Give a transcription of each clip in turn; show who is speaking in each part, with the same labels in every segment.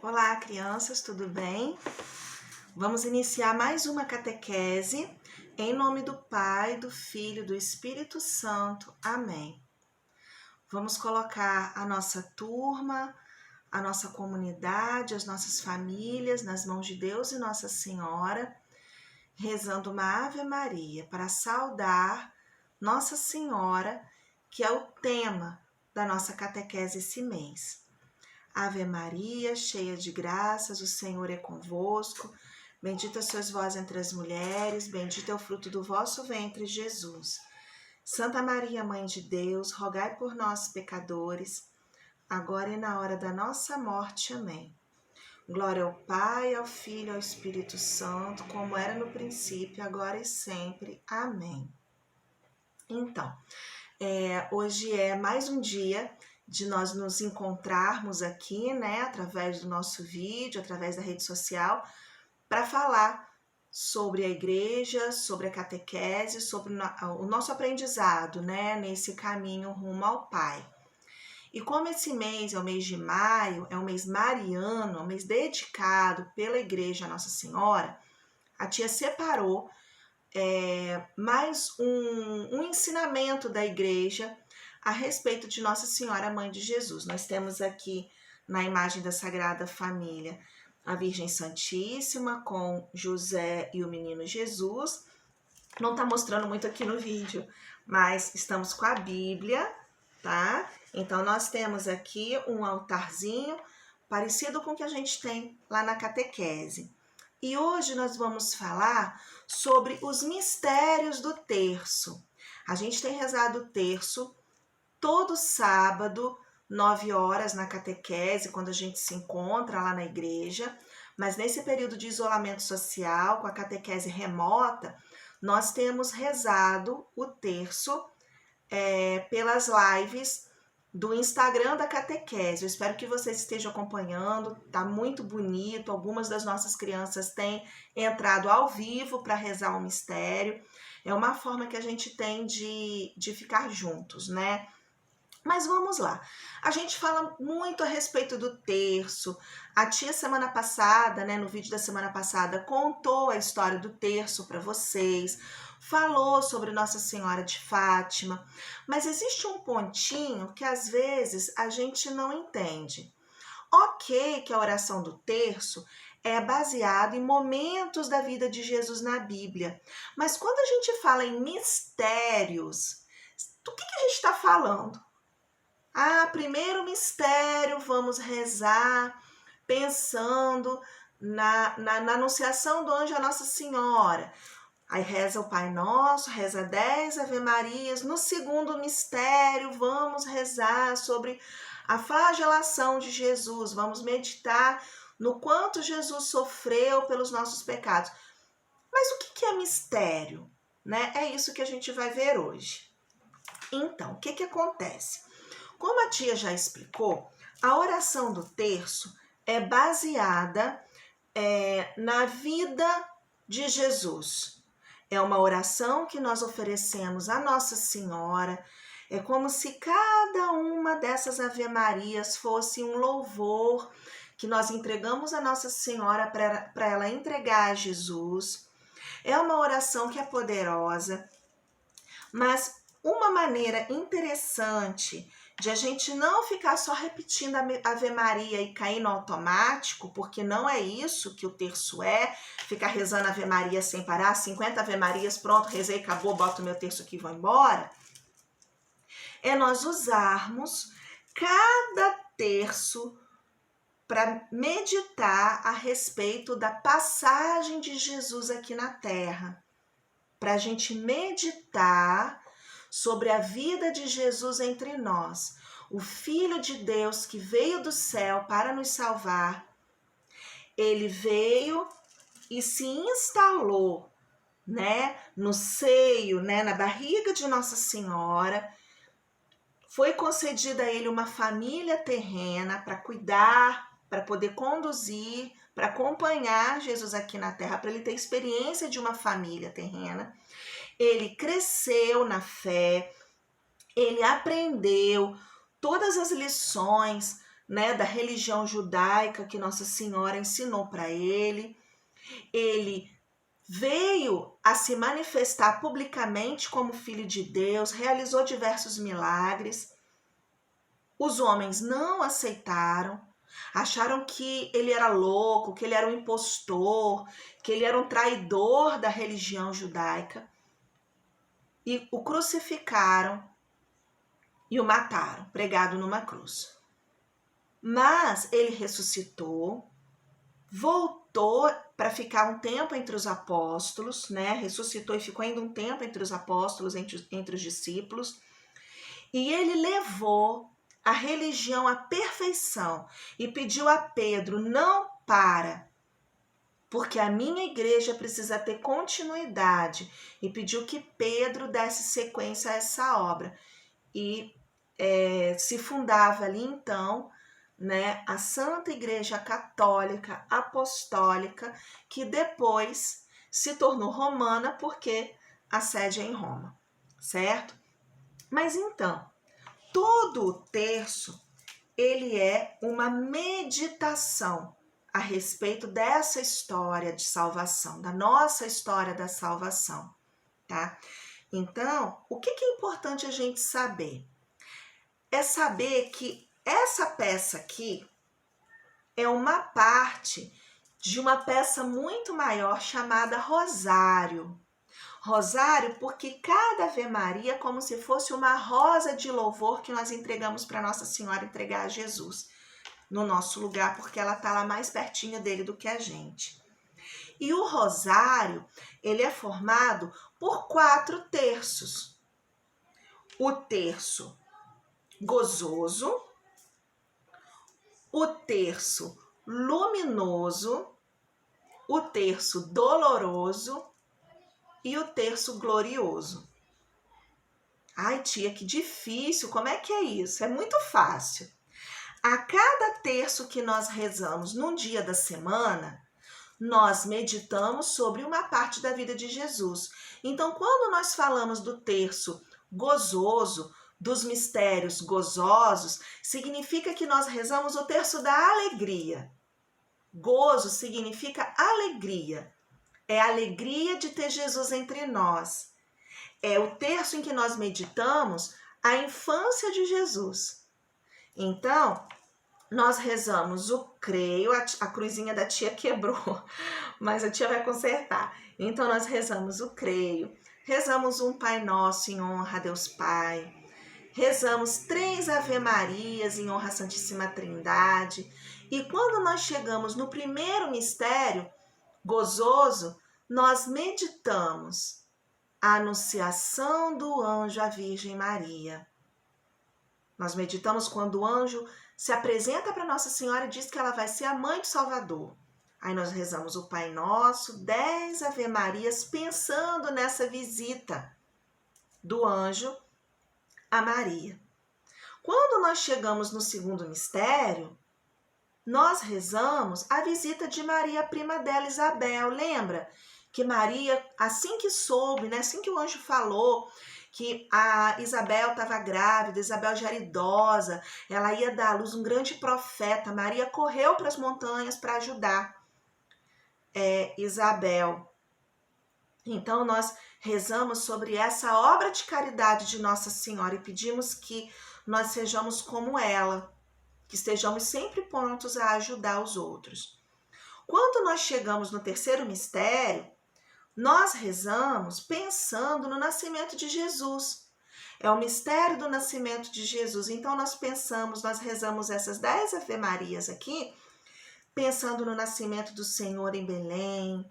Speaker 1: Olá, crianças, tudo bem? Vamos iniciar mais uma catequese em nome do Pai, do Filho e do Espírito Santo. Amém. Vamos colocar a nossa turma, a nossa comunidade, as nossas famílias nas mãos de Deus e Nossa Senhora, rezando uma Ave Maria para saudar Nossa Senhora, que é o tema da nossa catequese esse mês. Ave Maria, cheia de graças, o Senhor é convosco. Bendita sois vós entre as mulheres, bendito é o fruto do vosso ventre, Jesus. Santa Maria, Mãe de Deus, rogai por nós, pecadores, agora e na hora da nossa morte. Amém. Glória ao Pai, ao Filho e ao Espírito Santo, como era no princípio, agora e sempre. Amém. Então, hoje é mais um dia de nós nos encontrarmos aqui, né, através do nosso vídeo, através da rede social, para falar sobre a igreja, sobre a catequese, sobre o nosso aprendizado, né, nesse caminho rumo ao Pai. E como esse mês é o mês de maio, é um mês mariano, é um mês dedicado pela igreja a Nossa Senhora, a tia separou mais um ensinamento da igreja a respeito de Nossa Senhora, Mãe de Jesus. Nós temos aqui na imagem da Sagrada Família a Virgem Santíssima com José e o Menino Jesus. Não está mostrando muito aqui no vídeo, mas estamos com a Bíblia, tá? Então nós temos aqui um altarzinho parecido com o que a gente tem lá na catequese. E hoje nós vamos falar sobre os mistérios do terço. A gente tem rezado o terço todo sábado, 9 horas na catequese, quando a gente se encontra lá na igreja, mas nesse período de isolamento social, com a catequese remota, nós temos rezado o terço pelas lives do Instagram da catequese. Eu espero que vocês estejam acompanhando, tá muito bonito. Algumas das nossas crianças têm entrado ao vivo para rezar o mistério. É uma forma que a gente tem de ficar juntos, né? Mas vamos lá. A gente fala muito a respeito do terço. A tia semana passada, né, no vídeo da semana passada, contou a história do terço para vocês, falou sobre Nossa Senhora de Fátima, mas existe um pontinho que às vezes a gente não entende. Ok, que a oração do terço é baseada em momentos da vida de Jesus na Bíblia, mas quando a gente fala em mistérios, do que a gente está falando? Primeiro mistério, vamos rezar pensando na anunciação do anjo a Nossa Senhora. Aí reza o Pai Nosso, reza 10 Ave Marias. No segundo mistério, vamos rezar sobre a flagelação de Jesus. Vamos meditar no quanto Jesus sofreu pelos nossos pecados. Mas o que é mistério? Né? É isso que a gente vai ver hoje. Então, o que acontece? Como a tia já explicou, a oração do terço é baseada na vida de Jesus. É uma oração que nós oferecemos a Nossa Senhora. É como se cada uma dessas Ave-Marias fosse um louvor que nós entregamos a Nossa Senhora para ela entregar a Jesus. É uma oração que é poderosa, mas uma maneira interessante de a gente não ficar só repetindo a Ave Maria e cair no automático, porque não é isso que o terço é, ficar rezando Ave Maria sem parar, 50 Ave Marias, pronto, rezei, acabou, boto o meu terço aqui e vou embora, é nós usarmos cada terço para meditar a respeito da passagem de Jesus aqui na Terra, para a gente meditar sobre a vida de Jesus entre nós, o Filho de Deus que veio do céu para nos salvar. Ele veio e se instalou, né, no seio, né, na barriga de Nossa Senhora. Foi concedida a ele uma família terrena para cuidar, para poder conduzir, para acompanhar Jesus aqui na Terra, para ele ter experiência de uma família terrena. Ele cresceu na fé, ele aprendeu todas as lições né, da religião judaica que Nossa Senhora ensinou para ele. Ele veio a se manifestar publicamente como filho de Deus, realizou diversos milagres. Os homens não aceitaram, acharam que ele era louco, que ele era um impostor, que ele era um traidor da religião judaica, e o crucificaram e o mataram, pregado numa cruz. Mas ele ressuscitou, voltou para ficar um tempo entre os apóstolos, né? Ressuscitou e ficou ainda um tempo entre os apóstolos, entre os discípulos, e ele levou a religião à perfeição e pediu a Pedro: não para, porque a minha igreja precisa ter continuidade, e pediu que Pedro desse sequência a essa obra. E se fundava ali então, né, a Santa Igreja Católica Apostólica, que depois se tornou romana porque a sede é em Roma, certo? Mas então, todo o terço, ele é uma meditação a respeito dessa história de salvação, da nossa história da salvação, tá? Então, o que é importante a gente saber? É saber que essa peça aqui é uma parte de uma peça muito maior chamada Rosário. Rosário porque cada Ave Maria é como se fosse uma rosa de louvor que nós entregamos para Nossa Senhora entregar a Jesus no nosso lugar, porque ela está lá mais pertinho dele do que a gente. E o rosário, ele é formado por 4 terços. O terço gozoso, o terço luminoso, o terço doloroso e o terço glorioso. Ai, tia, que difícil, como é que é isso? É muito fácil. A cada terço que nós rezamos num dia da semana, nós meditamos sobre uma parte da vida de Jesus. Então, quando nós falamos do terço gozoso, dos mistérios gozosos, significa que nós rezamos o terço da alegria. Gozo significa alegria. É a alegria de ter Jesus entre nós. É o terço em que nós meditamos a infância de Jesus. Então, nós rezamos o creio, a cruzinha da tia quebrou, mas a tia vai consertar. Então, nós rezamos o creio, rezamos um Pai Nosso em honra a Deus Pai, rezamos 3 Ave-Marias em honra à Santíssima Trindade. E quando nós chegamos no primeiro mistério gozoso, nós meditamos a anunciação do anjo à Virgem Maria. Nós meditamos quando o anjo se apresenta para Nossa Senhora e diz que ela vai ser a mãe do Salvador. Aí nós rezamos o Pai Nosso, 10 Ave-Marias, pensando nessa visita do anjo a Maria. Quando nós chegamos no segundo mistério, nós rezamos a visita de Maria, prima dela, Isabel. Lembra que Maria, assim que soube, né, assim que o anjo falou que a Isabel estava grávida, Isabel já era idosa, ela ia dar à luz um grande profeta, Maria correu para as montanhas para ajudar Isabel. Então, nós rezamos sobre essa obra de caridade de Nossa Senhora e pedimos que nós sejamos como ela, que estejamos sempre prontos a ajudar os outros. Quando nós chegamos no terceiro mistério, nós rezamos pensando no nascimento de Jesus. É o mistério do nascimento de Jesus. Então, nós rezamos essas 10 Ave-Marias aqui, pensando no nascimento do Senhor em Belém,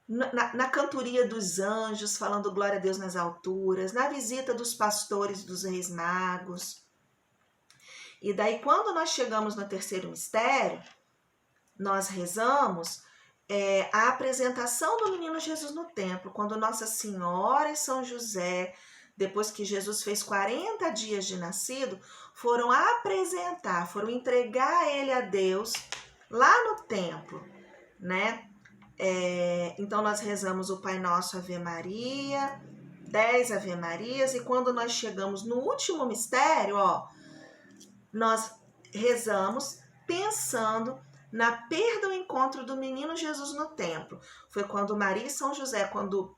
Speaker 1: na cantoria dos anjos, falando glória a Deus nas alturas, na visita dos pastores dos reis magos. E daí, quando nós chegamos no terceiro mistério, nós rezamos a apresentação do menino Jesus no templo, quando Nossa Senhora e São José, depois que Jesus fez 40 dias de nascido, foram entregar ele a Deus lá no templo, né? Então, nós rezamos o Pai Nosso, Ave Maria, 10 Ave Marias, e quando nós chegamos no último mistério, nós rezamos pensando na perda ou encontro do menino Jesus no templo. Foi quando Maria e São José, quando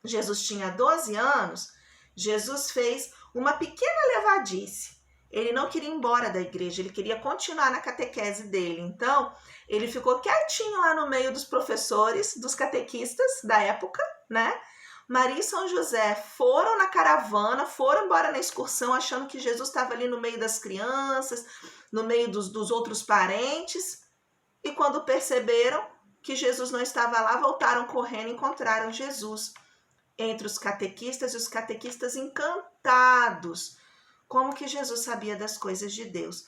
Speaker 1: Jesus tinha 12 anos, Jesus fez uma pequena levadice. Ele não queria ir embora da igreja, ele queria continuar na catequese dele. Então, ele ficou quietinho lá no meio dos professores, dos catequistas da época, né? Maria e São José foram na caravana, foram embora na excursão, achando que Jesus estava ali no meio das crianças, no meio dos outros parentes. E quando perceberam que Jesus não estava lá, voltaram correndo e encontraram Jesus entre os catequistas, e os catequistas encantados, como que Jesus sabia das coisas de Deus.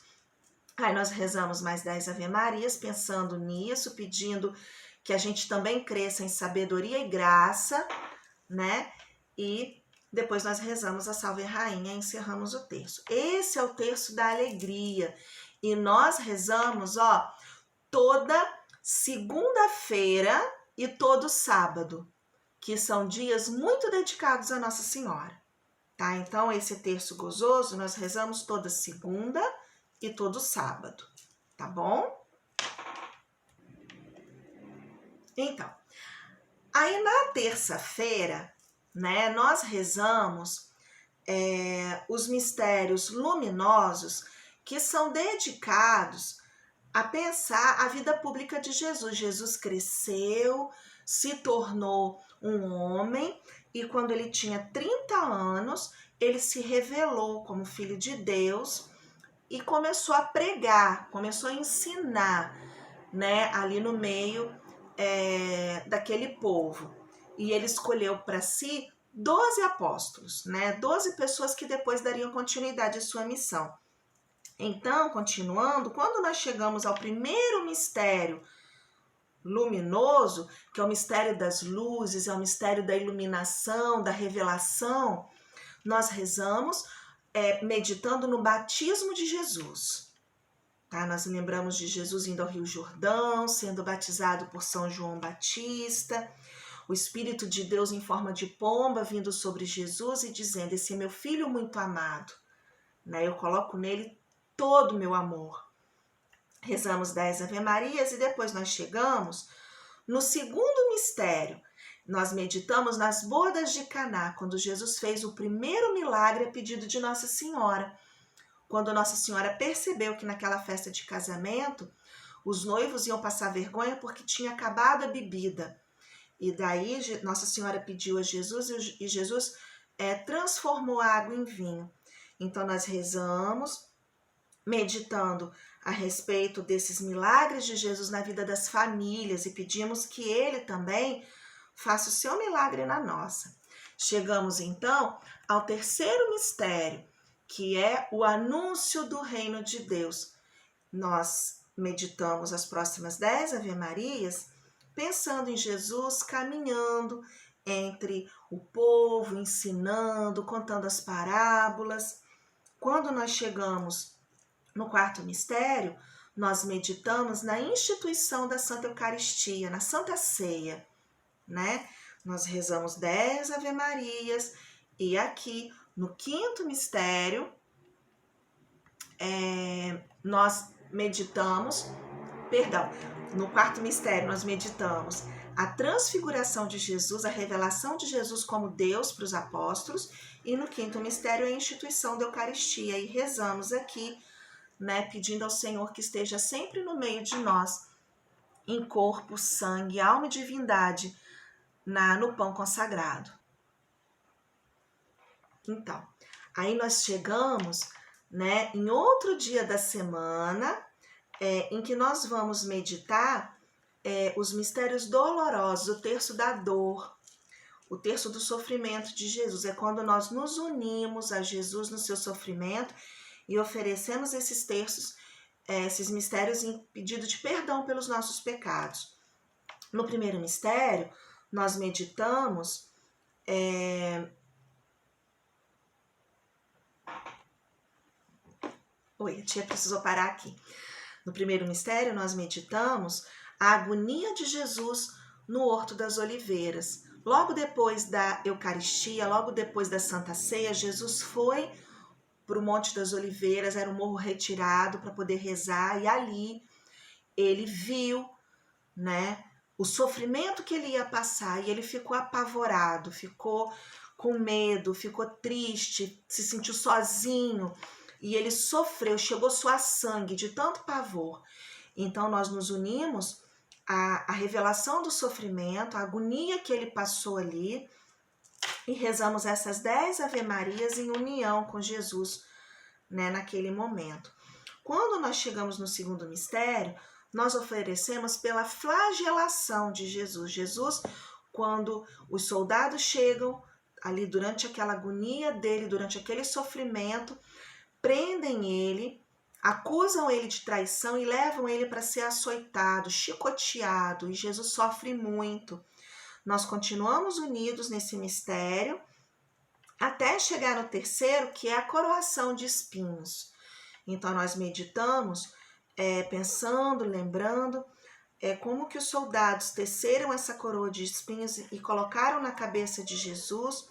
Speaker 1: Aí nós rezamos mais 10 Ave-Marias, pensando nisso, pedindo que a gente também cresça em sabedoria e graça, né? E depois nós rezamos a Salve Rainha e encerramos o terço. Esse é o terço da alegria. E nós rezamos, toda segunda-feira e todo sábado, que são dias muito dedicados a Nossa Senhora, tá? Então, esse terço gozoso nós rezamos toda segunda e todo sábado, tá bom? Então, aí na terça-feira, né, nós rezamos os mistérios luminosos que são dedicados a pensar a vida pública de Jesus. Jesus cresceu, se tornou um homem, e quando ele tinha 30 anos, ele se revelou como filho de Deus e começou a pregar, começou a ensinar, né, ali no meio daquele povo. E ele escolheu para si 12 apóstolos, né, 12 pessoas que depois dariam continuidade à sua missão. Então, continuando, quando nós chegamos ao primeiro mistério luminoso, que é o mistério das luzes, é o mistério da iluminação, da revelação, nós rezamos meditando no batismo de Jesus. Tá? Nós lembramos de Jesus indo ao Rio Jordão, sendo batizado por São João Batista, o Espírito de Deus em forma de pomba vindo sobre Jesus e dizendo: esse é meu filho muito amado, né? Eu coloco nele todo o meu amor. Rezamos 10 Ave-Marias e depois nós chegamos no segundo mistério. Nós meditamos nas bodas de Caná, quando Jesus fez o primeiro milagre a pedido de Nossa Senhora. Quando Nossa Senhora percebeu que naquela festa de casamento os noivos iam passar vergonha porque tinha acabado a bebida. E daí Nossa Senhora pediu a Jesus e Jesus transformou a água em vinho. Então nós rezamos, meditando a respeito desses milagres de Jesus na vida das famílias e pedimos que ele também faça o seu milagre na nossa. Chegamos então ao terceiro mistério, que é o anúncio do reino de Deus. Nós meditamos as próximas 10 Ave-Marias pensando em Jesus caminhando entre o povo, ensinando, contando as parábolas. Quando nós chegamos no quarto mistério, nós meditamos na instituição da Santa Eucaristia, na Santa Ceia, né? Nós rezamos 10 Ave-Marias e aqui no quinto mistério nós meditamos, no quarto mistério nós meditamos a transfiguração de Jesus, a revelação de Jesus como Deus para os apóstolos, e no quinto mistério a instituição da Eucaristia, e rezamos aqui, né, pedindo ao Senhor que esteja sempre no meio de nós, em corpo, sangue, alma e divindade, no pão consagrado. Então, aí nós chegamos, né, em outro dia da semana, em que nós vamos meditar os mistérios dolorosos, o terço da dor, o terço do sofrimento de Jesus. É quando nós nos unimos a Jesus no seu sofrimento e oferecemos esses terços, esses mistérios em pedido de perdão pelos nossos pecados. No primeiro mistério, nós meditamos a tia precisou parar aqui. No primeiro mistério, nós meditamos a agonia de Jesus no Horto das Oliveiras. Logo depois da Eucaristia, logo depois da Santa Ceia, Jesus foi para o Monte das Oliveiras, era um morro retirado para poder rezar, e ali ele viu, né, o sofrimento que ele ia passar, e ele ficou apavorado, ficou com medo, ficou triste, se sentiu sozinho, e ele sofreu, chegou a suar sangue de tanto pavor. Então nós nos unimos à revelação do sofrimento, a agonia que ele passou ali, e rezamos essas 10 Ave-Marias em união com Jesus, né, naquele momento. Quando nós chegamos no segundo mistério, nós oferecemos pela flagelação de Jesus. Jesus, quando os soldados chegam ali durante aquela agonia dele, durante aquele sofrimento, prendem ele, acusam ele de traição e levam ele para ser açoitado, chicoteado, e Jesus sofre muito. Nós continuamos unidos nesse mistério até chegar no terceiro, que é a coroação de espinhos. Então nós meditamos, pensando, lembrando como que os soldados teceram essa coroa de espinhos e colocaram na cabeça de Jesus,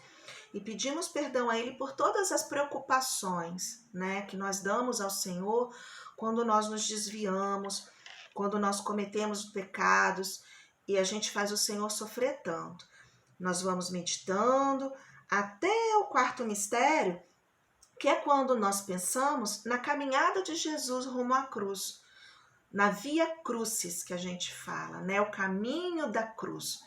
Speaker 1: e pedimos perdão a ele por todas as preocupações, né, que nós damos ao Senhor quando nós nos desviamos, quando nós cometemos pecados e a gente faz o Senhor sofrer tanto. Nós vamos meditando até o quarto mistério, que é quando nós pensamos na caminhada de Jesus rumo à cruz, na via crucis que a gente fala, né, o caminho da cruz.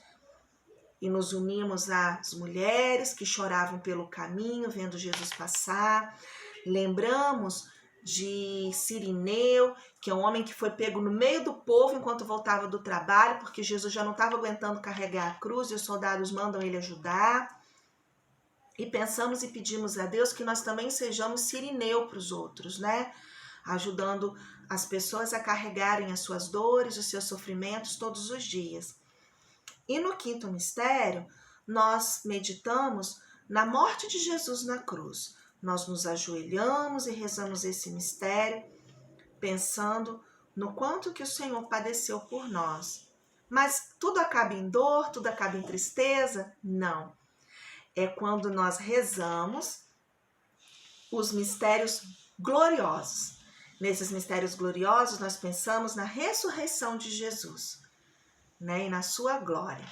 Speaker 1: E nos unimos às mulheres que choravam pelo caminho, vendo Jesus passar. Lembramos de Cirineu, que é um homem que foi pego no meio do povo enquanto voltava do trabalho, porque Jesus já não estava aguentando carregar a cruz e os soldados mandam ele ajudar. E pensamos e pedimos a Deus que nós também sejamos Cirineu para os outros, né? Ajudando as pessoas a carregarem as suas dores, os seus sofrimentos todos os dias. E no quinto mistério, nós meditamos na morte de Jesus na cruz. Nós nos ajoelhamos e rezamos esse mistério, pensando no quanto que o Senhor padeceu por nós. Mas tudo acaba em dor, tudo acaba em tristeza? Não. É quando nós rezamos os mistérios gloriosos. Nesses mistérios gloriosos, nós pensamos na ressurreição de Jesus, né, e na sua glória.